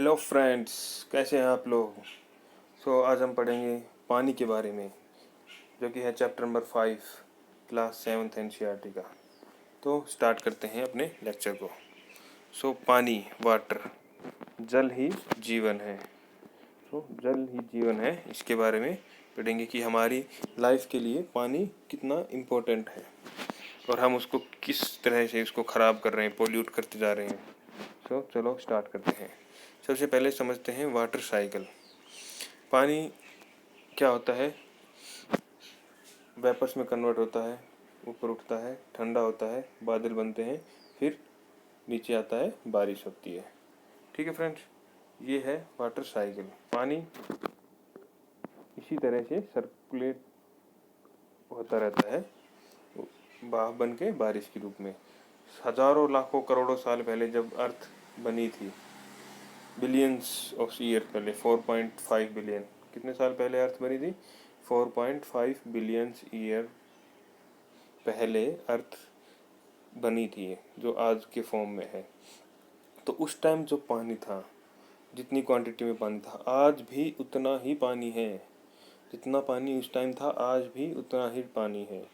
Hello friends, कैसे हैं आप लोग। आज हम पढ़ेंगे पानी के बारे में, जो कि है chapter number 5 class 7th NCERT का। तो स्टार्ट करते हैं अपने लेक्चर को। पानी, वाटर, जल ही जीवन है। जल ही जीवन है, इसके बारे में पढ़ेंगे कि हमारी लाइफ के लिए पानी कितना इम्पोर्टेंट है और हम उसको किस तरह से उसको ख़राब कर रहे हैं, पोल्यूट करते जा रहे हैं। चलो स्टार्ट करते हैं। सबसे पहले समझते हैं वाटर साइकिल। पानी क्या होता है, वेपर्स में कन्वर्ट होता है, ऊपर उठता है, ठंडा होता है, बादल बनते हैं, फिर नीचे आता है, बारिश होती है। ठीक है फ्रेंड्स, ये है वाटर साइकिल। पानी इसी तरह से सर्कुलेट होता रहता है, भाप बन के बारिश के रूप में। हजारों लाखों करोड़ों साल पहले जब अर्थ बनी थी, बिलियंस ऑफ ईयर पहले, 4.5 बिलियन, कितने साल पहले अर्थ बनी थी? 4.5 बिलियन ईयर पहले अर्थ बनी थी, जो आज के फॉर्म में है। तो उस टाइम जो पानी था, जितनी क्वांटिटी में पानी था, आज भी उतना ही पानी है। जितना पानी उस टाइम था, आज भी उतना ही पानी है।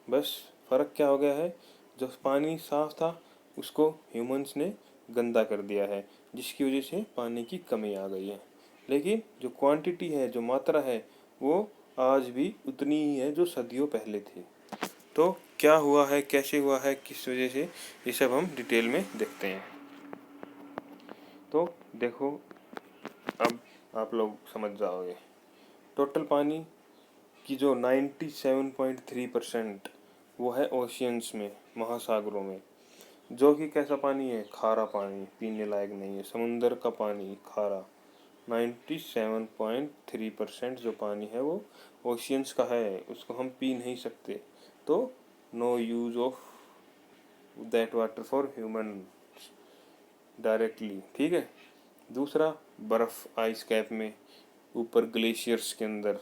बस फ़र्क क्या हो गया है, जो पानी साफ था उसको ह्यूमंस ने गंदा कर दिया है, जिसकी वजह से पानी की कमी आ गई है। लेकिन जो क्वांटिटी है, जो मात्रा है, वो आज भी उतनी ही है जो सदियों पहले थी। तो क्या हुआ है, कैसे हुआ है, किस वजह से, ये सब हम डिटेल में देखते हैं। तो देखो, अब आप लोग समझ जाओगे। टोटल पानी की जो 97.3% वो है ओशियंस में, महासागरों में, जो कि कैसा पानी है? खारा पानी, पीने लायक नहीं है। समुंदर का पानी खारा। 97.3% जो पानी है वो ओशियंस का है, उसको हम पी नहीं सकते। तो नो use of that water for human directly. ठीक है। दूसरा, बर्फ़ आइस कैप में, ऊपर ग्लेशियर्स के अंदर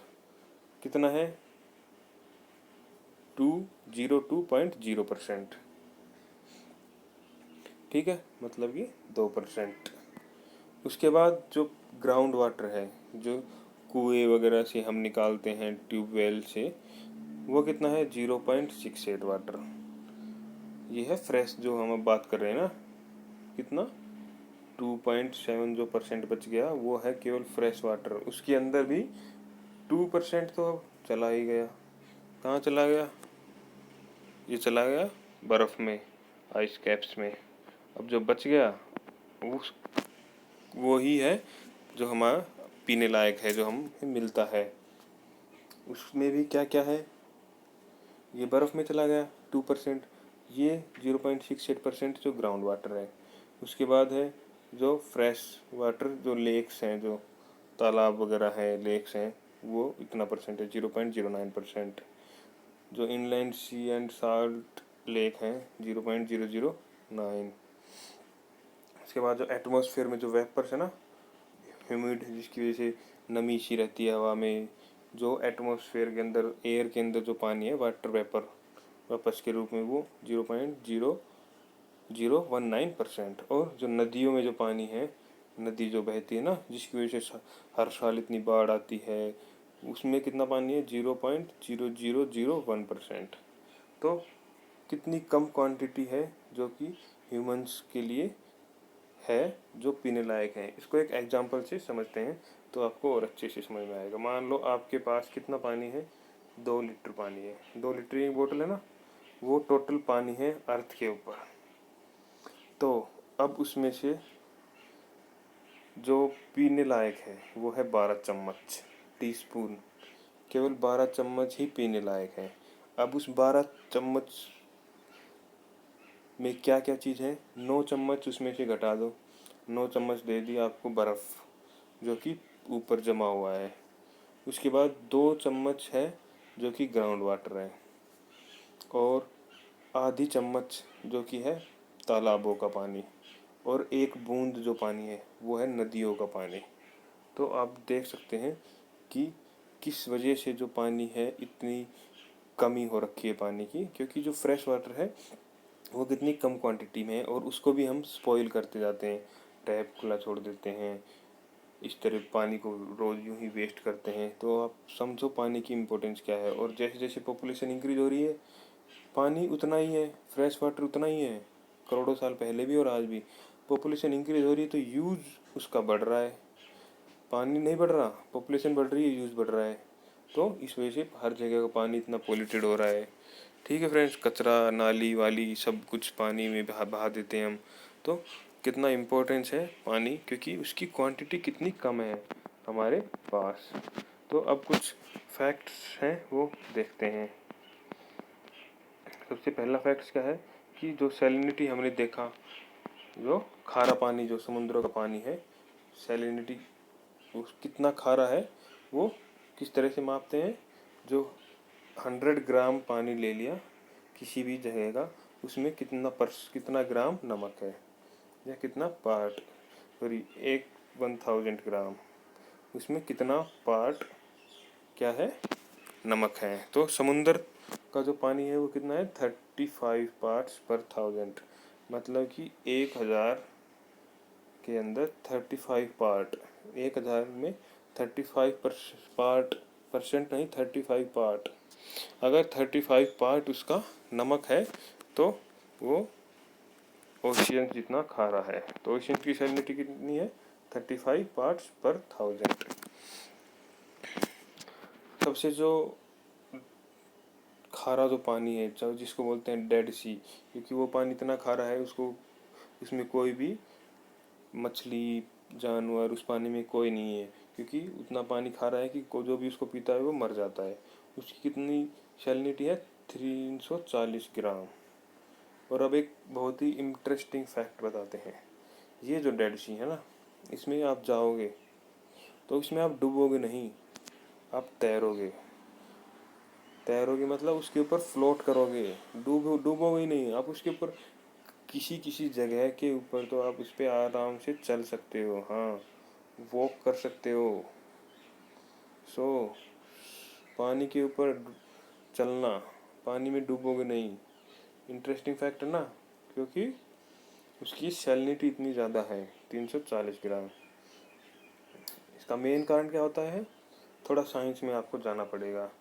कितना है? 202.0%। ठीक है, मतलब कि 2%। उसके बाद जो ग्राउंड वाटर है, जो कुएं वगैरह से हम निकालते हैं, ट्यूबवेल से, वो कितना है? 0.68 वाटर। ये है फ्रेश, जो हम अब बात कर रहे हैं ना। कितना? 2.7 जो परसेंट बच गया, वो है केवल फ्रेश वाटर। उसके अंदर भी 2% तो अब चला ही गया। कहाँ चला गया? ये चला गया बर्फ़ में, आइस कैप्स में। अब जो बच गया उस वो ही है जो हमारा पीने लायक है, जो हमें मिलता है। उसमें भी क्या क्या है? ये बर्फ़ में चला गया 2%, ये 0.68% जो ग्राउंड वाटर है। उसके बाद है जो फ्रेश वाटर, जो लेक्स हैं, जो तालाब वगैरह हैं, लेक्स हैं, वो इतना परसेंट है, 0.09%। जो inland sea and salt lake हैं, 0.009। उसके बाद जो एटमॉस्फेयर में जो वेपर्स है ना, ह्यूमिड, जिसकी वजह से नमी सी रहती है हवा में, जो एटमॉस्फेयर के अंदर, एयर के अंदर जो पानी है, वाटर वेपर, वेपर्स के रूप में, वो 0.0019%। और जो नदियों में जो पानी है, नदी जो बहती है ना, जिसकी वजह से हर साल इतनी बाढ़ आती है, उसमें कितना पानी है? 0.0001%। तो कितनी कम क्वांटिटी है जो कि ह्यूमंस के लिए है, जो पीने लायक है। इसको एक एग्जांपल से समझते हैं तो आपको और अच्छे से समझ में आएगा। मान लो आपके पास कितना पानी है? 2 लीटर पानी है। 2 लीटर की बोतल है ना, वो टोटल पानी है अर्थ के ऊपर। तो अब उसमें से जो पीने लायक है वो है 12 चम्मच, टीस्पून। केवल 12 चम्मच ही पीने लायक है। अब उस 12 चम्मच में क्या क्या चीज़ है? 9 चम्मच उसमें से घटा दो, 9 चम्मच दे दी आपको बर्फ़, जो कि ऊपर जमा हुआ है। उसके बाद 2 चम्मच है जो कि ग्राउंड वाटर है, और आधी चम्मच जो कि है तालाबों का पानी, और 1 बूंद जो पानी है वो है नदियों का पानी। तो आप देख सकते हैं कि किस वजह से जो पानी है, इतनी कमी हो रखी है पानी की, क्योंकि जो फ्रेश वाटर है वो कितनी कम क्वांटिटी में है, और उसको भी हम स्पॉइल करते जाते हैं। टैप खुला छोड़ देते हैं, इस तरह पानी को रोज़ यूं ही वेस्ट करते हैं। तो आप समझो पानी की इम्पोर्टेंस क्या है। और जैसे जैसे पॉपुलेशन इंक्रीज हो रही है, पानी उतना ही है, फ्रेश वाटर उतना ही है, करोड़ों साल पहले भी और आज भी। पॉपुलेशन इंक्रीज हो रही है तो यूज़ उसका बढ़ रहा है, पानी नहीं बढ़ रहा, पॉपुलेशन बढ़ रही है, यूज़ बढ़ रहा है। तो इस वजह से हर जगह का पानी इतना पोल्यूटेड हो रहा है। ठीक है फ्रेंड्स, कचरा नाली वाली सब कुछ पानी में बहा देते हैं हम। तो कितना इम्पोर्टेंस है पानी, क्योंकि उसकी क्वांटिटी कितनी कम है हमारे पास। तो अब कुछ फैक्ट्स हैं वो देखते हैं। सबसे पहला फैक्ट्स क्या है कि जो सैलिनिटी हमने देखा, जो खारा पानी जो समुद्रों का पानी है, सैलिनिटी कितना खारा है वो किस तरह से मापते हैं। जो 100 ग्राम पानी ले लिया किसी भी जगह का, उसमें कितना ग्राम नमक है, या कितना पार्ट, सॉरी 1000 ग्राम, उसमें कितना पार्ट क्या है, नमक है। तो समुंदर का जो पानी है वो कितना है, 35 पार्ट्स पर 1000, मतलब कि 1000 के अंदर 35 पार्ट, 1000 में 35 परसेंट नहीं, 35 पार्ट। अगर 35 पार्ट उसका नमक है तो वो ओशियन जितना खारा है। तो ओशियन की सैलिनिटी कितनी है, 35 पार्ट्स पर 1000। सबसे जो खारा जो पानी है, जो जिसको बोलते हैं डेड सी, क्योंकि वो पानी इतना खारा है, उसमें कोई भी मछली जानवर उस पानी में कोई नहीं है, क्योंकि उतना पानी खारा है कि जो भी उसको पीता है वो मर जाता है। उसकी कितनी सैलिनिटी है, 340 ग्राम। और अब एक बहुत ही इंटरेस्टिंग फैक्ट बताते हैं। ये जो डेड सी है ना, इसमें आप जाओगे तो इसमें आप डूबोगे नहीं, आप तैरोगे। तैरोगे मतलब उसके ऊपर फ्लोट करोगे, डूबोगे ही नहीं। आप उसके ऊपर किसी किसी जगह के ऊपर तो आप उस पर आराम से चल सकते हो, हाँ, वॉक कर सकते हो। सो पानी के ऊपर चलना, पानी में डूबोगे नहीं। इंटरेस्टिंग फैक्ट है ना, क्योंकि उसकी सैलिनिटी इतनी ज़्यादा है, 340 ग्राम। इसका मेन कारण क्या होता है, थोड़ा साइंस में आपको जाना पड़ेगा।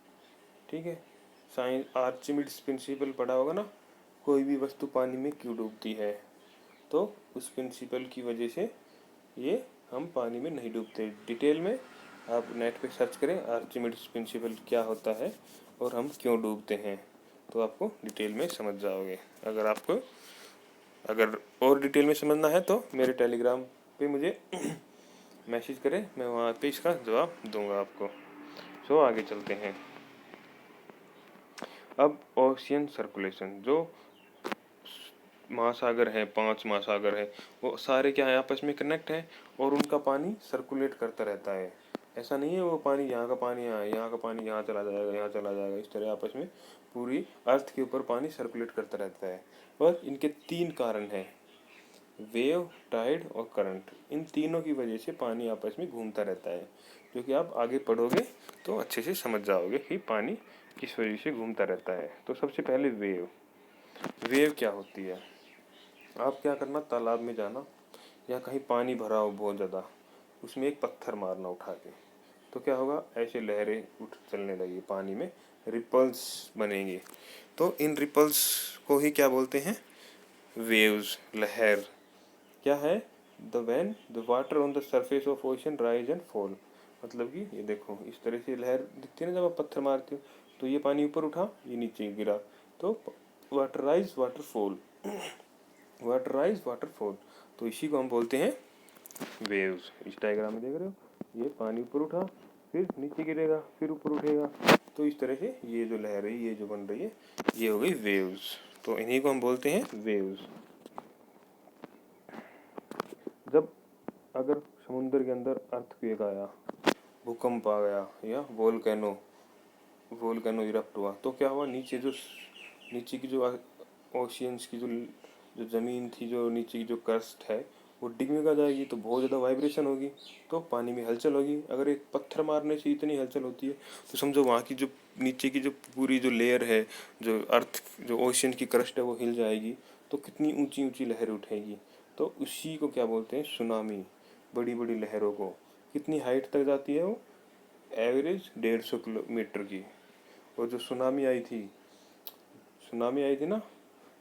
ठीक है, साइंस आर्चिमिड्स प्रिंसिपल पढ़ा होगा ना, कोई भी वस्तु पानी में क्यों डूबती है। तो उस प्रिंसिपल की वजह से ये हम पानी में नहीं डूबते। डिटेल में आप नेट पे सर्च करें आर्चिमिड्स प्रिंसिपल क्या होता है और हम क्यों डूबते हैं, तो आपको डिटेल में समझ जाओगे। अगर और डिटेल में समझना है तो मेरे टेलीग्राम पे मुझे मैसेज करें, मैं वहाँ पे इसका जवाब दूंगा आपको। सो आगे चलते हैं। अब ओशियन सर्कुलेशन, जो महासागर है, 5 महासागर है, वो सारे क्या है, आपस में कनेक्ट है और उनका पानी सर्कुलेट करता रहता है। ऐसा नहीं है वो पानी यहाँ का पानी यहाँ का पानी यहाँ चला जाएगा, यहाँ चला जाएगा। इस तरह आपस में पूरी अर्थ के ऊपर पानी सर्कुलेट करता रहता है। और इनके 3 कारण हैं, वेव, टाइड और करंट। इन तीनों की वजह से पानी आपस में घूमता रहता है, जो कि आप आगे पढ़ोगे तो अच्छे से समझ जाओगे कि पानी किस वजह से घूमता रहता है। तो सबसे पहले वेव। वेव क्या होती है, आप क्या करना, तालाब में जाना या कहीं पानी भरा हो बहुत ज़्यादा, उसमें एक पत्थर मारना उठा के, तो क्या होगा, ऐसे लहरें उठ चलने लगी पानी में, रिपल्स बनेंगे। तो इन रिपल्स को ही क्या बोलते हैं, वेव्स, लहर। क्या है, when the water on the surface of ocean rise and fall. मतलब कि ये देखो इस तरह से लहर दिखती है ना, जब आप पत्थर मारते हो तो ये पानी ऊपर उठा, ये नीचे गिरा, तो water rise water fall, water rise water fall. तो इसी को हम बोलते हैं वेव्स। इस डायग्राम में देख रहे हो, ये पानी ऊपर उठा, फिर नीचे गिरेगा, फिर ऊपर उठेगा। तो इस तरह से ये जो लहर है, ये जो बन रही है, ये हो गई वेव्स। तो इन्हीं को हम बोलते हैं वेव्स। जब अगर समुद्र के अंदर अर्थक्वेक आया, भूकंप आ गया, या वोल्केनो इरप्ट हुआ, तो क्या हुआ, नीचे की जो ओशियंस की जो ज़मीन थी, जो नीचे की जो क्रस्ट है, वो डिगमिगा जाएगी, तो बहुत ज़्यादा वाइब्रेशन होगी, तो पानी में हलचल होगी। अगर एक पत्थर मारने से इतनी हलचल होती है, तो समझो वहाँ की जो नीचे की जो पूरी जो लेयर है, जो ओशियन की क्रस्ट है, वो हिल जाएगी, तो कितनी ऊंची ऊंची लहर उठेगी। तो उसी को क्या बोलते हैं, सुनामी। बड़ी बड़ी लहरों को कितनी हाइट तक जाती है वो, एवरेज 150 किलोमीटर की। और जो सुनामी आई थी ना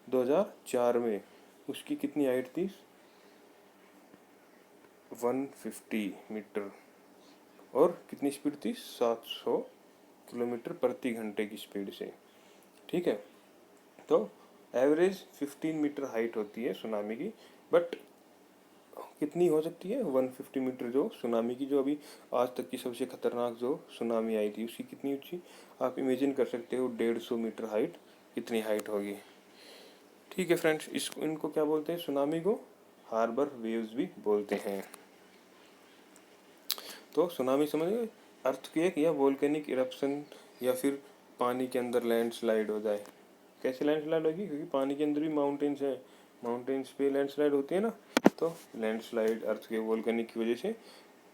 2004 में, उसकी कितनी हाइट थी, 150 मीटर। और कितनी स्पीड थी, 700 किलोमीटर प्रति घंटे की स्पीड से। ठीक है, तो एवरेज 15 मीटर हाइट होती है सुनामी की, बट कितनी हो सकती है, 150 मीटर। जो सुनामी की जो अभी आज तक की सबसे खतरनाक जो सुनामी आई थी, उसकी कितनी ऊंची, आप इमेजिन कर सकते हो, 150 मीटर हाइट, कितनी हाइट होगी। ठीक है फ्रेंड्स, इनको क्या बोलते हैं, सुनामी को हार्बर वेव्स भी बोलते हैं। तो सुनामी समझ गए, अर्थक्वेक या वोल्केनिक इरप्शन, या फिर पानी के अंदर लैंडस्लाइड हो जाए। कैसे लैंडस्लाइड होगी, क्योंकि पानी के अंदर भी माउंटेन्स है, माउंटेन्स पे लैंडस्लाइड होती है ना। तो लैंडस्लाइड अर्थक्वेक वोल्केनिक की वजह से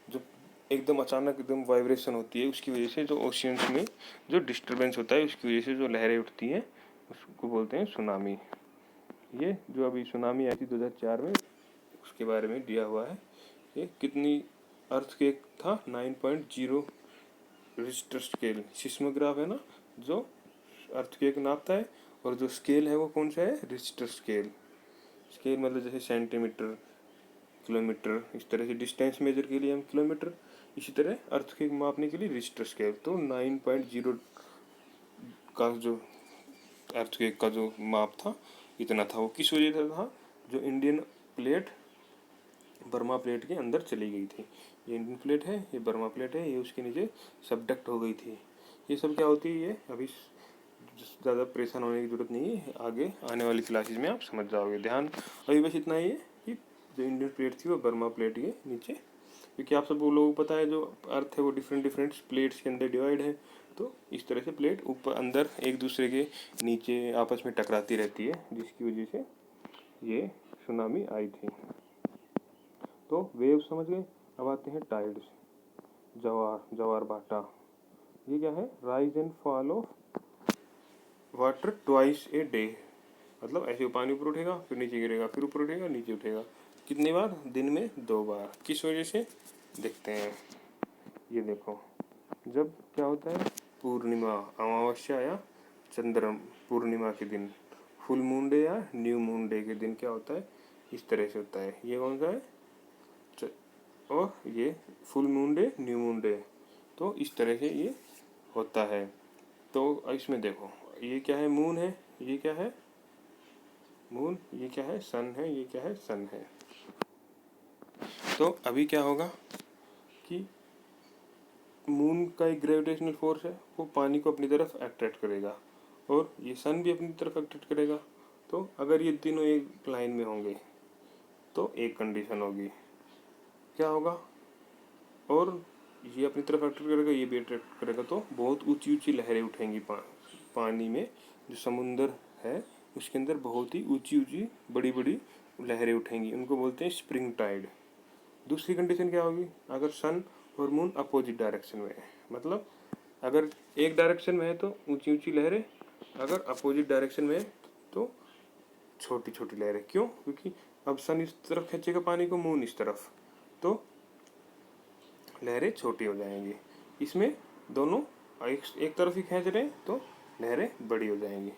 जो एकदम अचानक एकदम वाइब्रेशन होती है, उसकी वजह से जो ओशियंस में जो डिस्टर्बेंस होता है, उसकी वजह से जो लहरें उठती हैं, उसको बोलते हैं सुनामी। ये जो अभी सुनामी आई थी 2004 में, उसके बारे में दिया हुआ है। ये कितनी अर्थक्वेक था, 9.0 रिक्टर स्केल। सिस्मोग्राफ है ना जो अर्थक्वेक नापता है, और जो स्केल है वो कौन सा है, रिक्टर स्केल। स्केल मतलब जैसे सेंटीमीटर, किलोमीटर, इस तरह से डिस्टेंस मेजर के लिए हम किलोमीटर, इसी तरह अर्थक्वेक मापने के लिए रिक्टर स्केल। तो 9.0 का जो अर्थक्वेक का जो माप था, इतना था। वो किस वजह से था, जो इंडियन प्लेट बर्मा प्लेट के अंदर चली गई थी। ये इंडियन प्लेट है, ये बर्मा प्लेट है, ये उसके नीचे सबडक्ट हो गई थी। ये सब क्या होती है, ये अभी ज़्यादा परेशान होने की जरूरत नहीं है, आगे आने वाली क्लासेस में आप समझ जाओगे। ध्यान अभी बस इतना ही है कि जो इंडियन प्लेट थी वो बर्मा प्लेट के नीचे, क्योंकि आप सब लोगों को पता है जो अर्थ है वो डिफरेंट डिफरेंट प्लेट्स के अंदर डिवाइड है। तो इस तरह से प्लेट ऊपर अंदर एक दूसरे के नीचे आपस में टकराती रहती है, जिसकी वजह से ये सुनामी आई थी। तो वेव समझ गए। अब आते हैं टाइड्स, जवार भाटा। ये क्या है, rise and fall of water twice a day. मतलब ऐसे पानी ऊपर उठेगा, फिर नीचे गिरेगा, फिर ऊपर उठेगा, नीचे उठेगा। कितनी बार, दिन में 2 बार। किस वजह से, देखते हैं। ये देखो, जब क्या होता है, पूर्णिमा, अमावस्या या चंद्र पूर्णिमा के दिन, फुल मून डे या न्यू मून डे के दिन क्या होता है, इस तरह से होता है। ये कौन सा है, और ये full moon day, new moon day. तो इस तरह से ये होता है। तो इसमें देखो, ये क्या है, मून है, ये क्या है, मून, ये क्या है, सन है, ये क्या है, सन है। तो अभी क्या होगा कि मून का एक ग्रेविटेशनल फोर्स है, वो पानी को अपनी तरफ अट्रैक्ट करेगा, और ये सन भी अपनी तरफ अट्रैक्ट करेगा। तो अगर ये तीनों एक लाइन में होंगे तो एक कंडीशन होगी, क्या होगा, और ये अपनी तरफ अट्रैक्ट करेगा, ये भी अट्रैक्ट करेगा, तो बहुत ऊंची ऊंची लहरें उठेंगी पानी में। जो समुंदर है उसके अंदर बहुत ही ऊंची ऊंची बड़ी बड़ी लहरें उठेंगी, उनको बोलते हैं स्प्रिंग टाइड। दूसरी कंडीशन क्या होगी, अगर सन और मून अपोजिट डायरेक्शन में है, मतलब अगर एक डायरेक्शन में है तो ऊंची ऊंची लहरें, अगर अपोजिट डायरेक्शन में है तो छोटी छोटी लहरें। क्यों, क्योंकि अब सन इस तरफ खींचेगा पानी को, मून इस तरफ, तो लहरें छोटी हो जाएंगी। इसमें दोनों एक तरफ ही खींच रहे हैं तो लहरें बड़ी हो जाएंगी।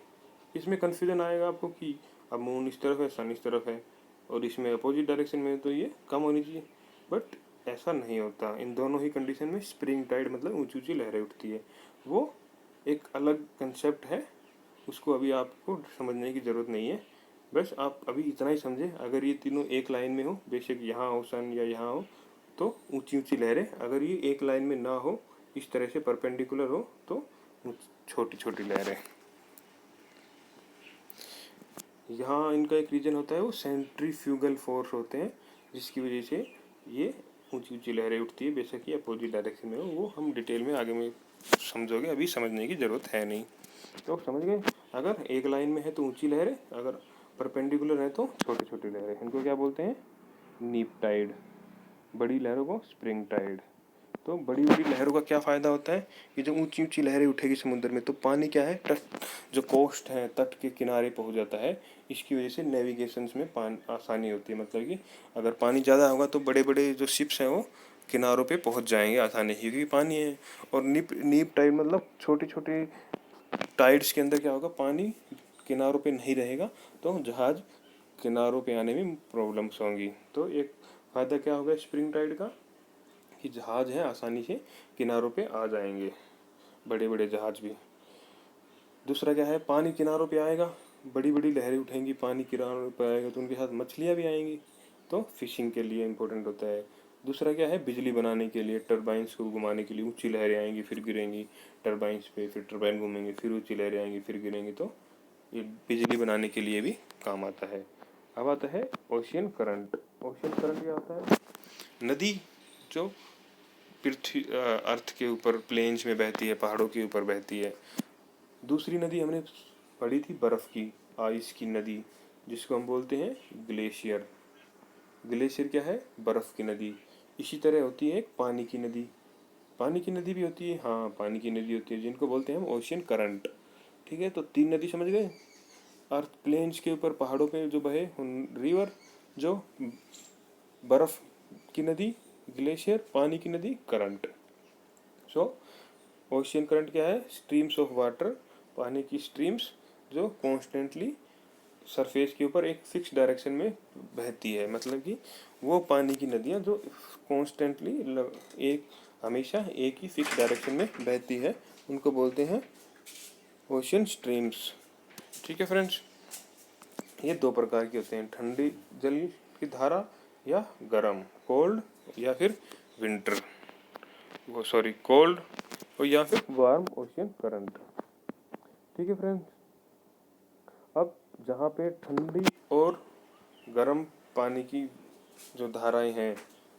इसमें कन्फ्यूजन आएगा आपको कि अब मून इस तरफ है, सन इस तरफ है, और इसमें अपोजिट डायरेक्शन में है तो ये कम होनी चाहिए, बट ऐसा नहीं होता। इन दोनों ही कंडीशन में स्प्रिंग टाइड मतलब ऊंची ऊंची लहरें उठती है। वो एक अलग कंसेप्ट है, उसको अभी आपको समझने की ज़रूरत नहीं है। बस आप अभी इतना ही समझे, अगर ये तीनों एक लाइन में हो, बेशक यहाँ हो सन या यहाँ हो, तो ऊंची ऊंची लहरें, अगर ये एक लाइन में ना हो, इस तरह से परपेंडिकुलर हो, तो छोटी छोटी लहरें। यहाँ इनका एक रीजन होता है, वो सेंट्रीफ्यूगल फोर्स होते हैं, जिसकी वजह से ये ऊंची ऊंची लहरें उठती है, बेशक ये अपोजिट डायरेक्शन में हो। वो हम डिटेल में आगे में समझोगे, अभी समझने की ज़रूरत है नहीं। तो समझ गए, अगर एक लाइन में है तो ऊंची लहरें, अगर परपेंडिकुलर है तो छोटी छोटी लहरें। इनको क्या बोलते हैं, नीप टाइड। बड़ी लहरों को स्प्रिंग टाइड। तो बड़ी बड़ी लहरों का क्या फ़ायदा होता है कि जब ऊंची ऊंची लहरें उठेगी समुद्र में तो पानी क्या है, तट जो कोस्ट है, तट के किनारे पहुंच जाता है। इसकी वजह से नेविगेशंस में आसानी होती है। मतलब कि अगर पानी ज़्यादा होगा तो बड़े बड़े जो शिप्स हैं वो किनारों पे पहुंच जाएंगे आसानी से, क्योंकि पानी है। और नीप टाइड मतलब छोटी छोटी टाइड्स के अंदर क्या होगा, पानी किनारों पे नहीं रहेगा तो जहाज़ किनारों पे आने में प्रॉब्लम्स होंगी। तो एक फ़ायदा क्या होगा स्प्रिंग टाइड का कि जहाज़ है आसानी से किनारों पे आ जाएंगे, बड़े बड़े जहाज़ भी। दूसरा क्या है, पानी किनारों पे आएगा, बड़ी बड़ी लहरें उठेंगी, पानी किनारों पे आएगा तो उनके साथ मछलियाँ भी आएंगी, तो फिशिंग के लिए इम्पोर्टेंट होता है। दूसरा क्या है, बिजली बनाने के लिए, टरबाइंस को घुमाने के लिए ऊंची लहरें आएंगी फिर गिरेंगी टरबाइंस पे, फिर टरबाइन घूमेंगे, फिर ऊंची लहरें आएंगी फिर गिरेंगी, तो ये बिजली बनाने के लिए भी काम आता है। अब आता है ओशियन करंट। ओशियन करंट क्या होता है, नदी जो पृथ्वी अर्थ के ऊपर प्लेन्स में बहती है, पहाड़ों के ऊपर बहती है। दूसरी नदी हमने पढ़ी थी बर्फ़ की, आइस की नदी, जिसको हम बोलते हैं ग्लेशियर। ग्लेशियर क्या है, बर्फ़ की नदी। इसी तरह होती है एक पानी की नदी। पानी की नदी भी होती है, हाँ पानी की नदी होती है, जिनको बोलते हैं हम ओशियन करंट। ठीक है, तो 3 नदी समझ गए। अर्थ प्लेन्स के ऊपर पहाड़ों पे जो बहे रिवर, जो बर्फ़ की नदी ग्लेशियर, पानी की नदी करंट। सो ओशियन करंट क्या है, स्ट्रीम्स ऑफ वाटर, पानी की स्ट्रीम्स जो कॉन्स्टेंटली सरफेस के ऊपर एक फिक्स डायरेक्शन में बहती है। मतलब कि वो पानी की नदियाँ जो कॉन्स्टेंटली एक हमेशा एक ही फिक्स डायरेक्शन में बहती है, उनको बोलते हैं ओशियन स्ट्रीम्स। ठीक है फ्रेंड्स, ये 2 प्रकार के होते हैं, ठंडी जल की धारा या गर्म, कोल्ड या फिर विंटर, वो सॉरी कोल्ड, और या फिर वार्म ओशियन करंट। ठीक है फ्रेंड्स, अब जहाँ पे ठंडी और गर्म पानी की जो धाराएं हैं,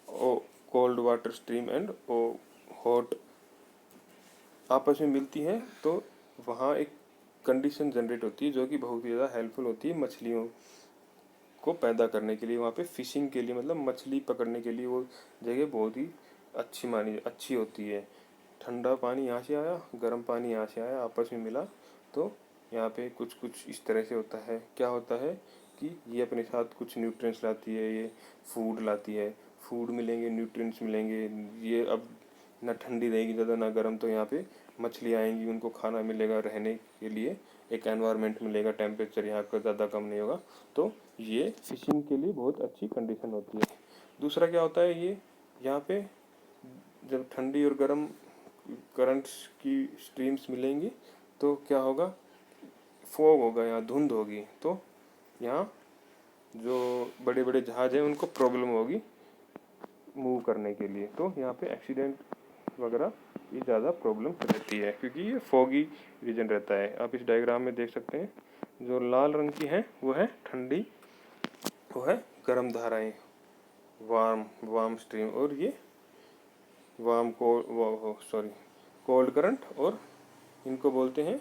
ओ कोल्ड वाटर स्ट्रीम एंड ओ हॉट आपस में मिलती हैं, तो वहाँ एक कंडीशन जनरेट होती है जो कि बहुत ही ज़्यादा हेल्पफुल होती है मछलियों को पैदा करने के लिए। वहाँ पे फिशिंग के लिए, मतलब मछली पकड़ने के लिए वो जगह बहुत ही अच्छी होती है। ठंडा पानी यहाँ से आया, गर्म पानी यहाँ से आया, आपस में मिला, तो यहाँ पे कुछ कुछ इस तरह से होता है। क्या होता है कि ये अपने साथ कुछ न्यूट्रिएंट्स लाती है, ये फूड लाती है, फूड मिलेंगे, न्यूट्रिएंट्स मिलेंगे। ये अब ना ठंडी रहेगी ज़्यादा ना गर्म, तो यहाँ पे मछली आएंगी, उनको खाना मिलेगा, रहने के लिए एक एनवायरनमेंट मिलेगा, टेम्परेचर यहाँ का ज़्यादा कम नहीं होगा, तो ये फिशिंग के लिए बहुत अच्छी कंडीशन होती है। दूसरा क्या होता है, ये यहाँ पे जब ठंडी और गर्म करंट्स की स्ट्रीम्स मिलेंगी तो क्या होगा, फॉग होगा, यहाँ धुंध होगी, तो यहाँ जो बड़े बड़े जहाज हैं उनको प्रॉब्लम होगी मूव करने के लिए, तो यहाँ पे एक्सीडेंट वगैरह ये ज़्यादा प्रॉब्लम रहती है, क्योंकि ये फॉगी रीजन रहता है। आप इस डायग्राम में देख सकते हैं, जो लाल रंग की है वो है ठंडी, वो है गर्म धाराएं, वार्म स्ट्रीम, और ये वार्म कोल्ड करंट, और इनको बोलते हैं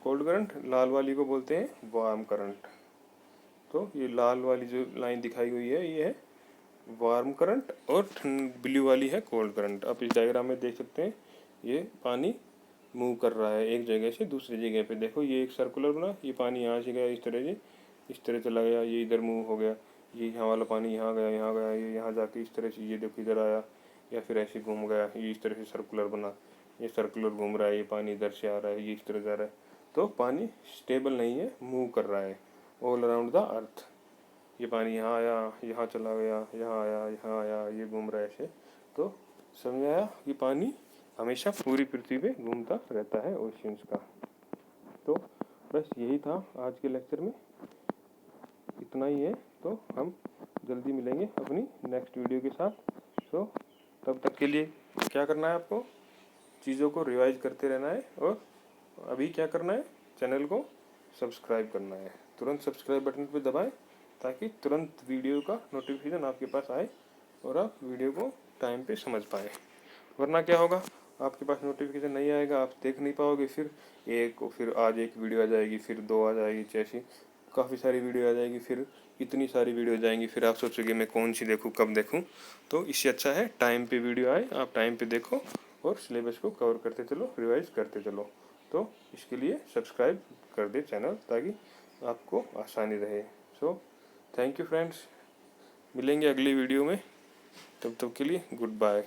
कोल्ड करंट, लाल वाली को बोलते हैं वार्म करंट। तो ये लाल वाली जो लाइन दिखाई हुई है ये है वार्म करंट, और ब्लू वाली है कोल्ड करंट। आप इस डायग्राम में देख सकते हैं, ये पानी मूव कर रहा है एक जगह से दूसरी जगह पे। देखो ये एक सर्कुलर बना, ये पानी यहाँ से गया इस तरह से, इस तरह चला गया, ये इधर मूव हो गया, ये यहाँ वाला पानी यहाँ गया, यहाँ गया, ये यहाँ जाके इस तरह से, ये देखो इधर आया, या फिर ऐसे घूम गया, ये इस तरह से सर्कुलर बना, ये सर्कुलर घूम रहा है, ये पानी इधर से आ रहा है, ये इस तरह जा रहा है। तो पानी स्टेबल नहीं है, मूव कर रहा है ऑल अराउंड द अर्थ। ये पानी यहाँ आया, यहाँ चला गया, यहाँ आया, यहाँ आया, ये घूम रहा है ऐसे। तो समझ आया कि पानी हमेशा पूरी पृथ्वी पे घूमता रहता है ओशियंस का। तो बस यही था आज के लेक्चर में, इतना ही है। तो हम जल्दी मिलेंगे अपनी नेक्स्ट वीडियो के साथ। तो तब तक के लिए क्या करना है, आपको चीज़ों को रिवाइज करते रहना है, और अभी क्या करना है, चैनल को सब्सक्राइब करना है। तुरंत सब्सक्राइब बटन पर दबाएं ताकि तुरंत वीडियो का नोटिफिकेशन आपके पास आए और आप वीडियो को टाइम पे समझ पाए। वरना क्या होगा, आपके पास नोटिफिकेशन नहीं आएगा, आप देख नहीं पाओगे, फिर आज एक वीडियो आ जाएगी, फिर 2 आ जाएगी, जैसी काफ़ी सारी वीडियो आ जाएगी, फिर इतनी सारी वीडियो जाएंगी, फिर आप सोचोगे मैं कौन सी देखूँ, कब देखूँ। तो इससे अच्छा है टाइम पे वीडियो आए, आप टाइम पे देखो और सिलेबस को कवर करते चलो, रिवाइज करते चलो। तो इसके लिए सब्सक्राइब कर दे चैनल, ताकि आपको आसानी रहे। सो थैंक यू फ्रेंड्स, मिलेंगे अगली वीडियो में, तब तक के लिए गुड बाय।